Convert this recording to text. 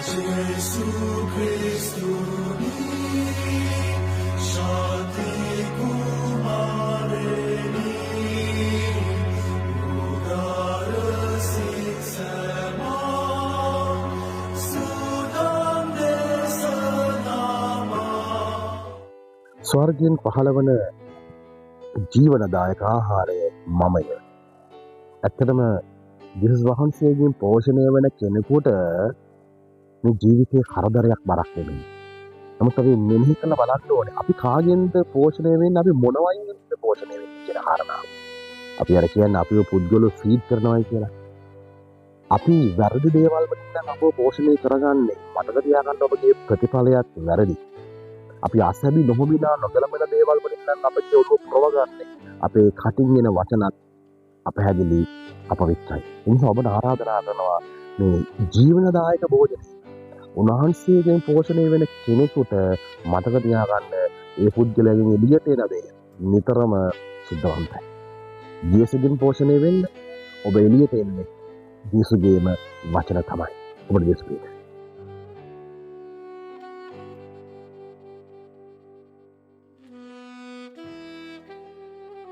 Jesu Christuni Shanti Kumareni Udara Siksama Sudam Desanama ස්වර්ගයෙන් පහළවන ජීවනදායක ආහාරය මමය. ඇත්තටම ජේසුස් වහන්සේගෙන් පෝෂණය වන කෙනෙකුට මේ ජීවිතේ කරදරයක් බරක් නෙමෙයි. නමුත් අපි මෙනෙහි කරලා බලන්න ඕනේ අපි කාගෙන්ද පෝෂණය වෙන්නේ, අපි මොන වයින්ද පෝෂණය වෙන්නේ කියන කාරණාව. අපි අර කියන්නේ අපිව පුද්ගලෝ ෆීඩ් කරනවායි කියලා. අපි වැරදි දේවල් වලින් අපව පෝෂණය කරගන්නේ. මතක තියාගන්න ඔබගේ ප්‍රතිඵලයක් වැරදි. අපි අසැබි නොහොබිනා නොගැලපෙන දේවල් වලින් නම් අපේ ඔළුව ප්‍රවගන්නේ. අපේ කටින් එන වචනත් අපහැදිලි අපවිත්‍රයි. ඒ නිසා ඔබට ආරාධනා කරනවා මේ ජීවනදායක භෝජනය උන්වහන්සේගෙන් පෝෂණය වෙන කෙනෙකුට මතක තියාගන්න ඒ පුද්ගලයාගෙන් එළියට එන දේ නිතරම සිද්ධවන්තයි. ජේසුස්ගෙන් පෝෂණය වෙන්න ඔබ එළියට එන්නේ ජේසුස්ගේම වචන තමයි. ඔබට ජේසුස්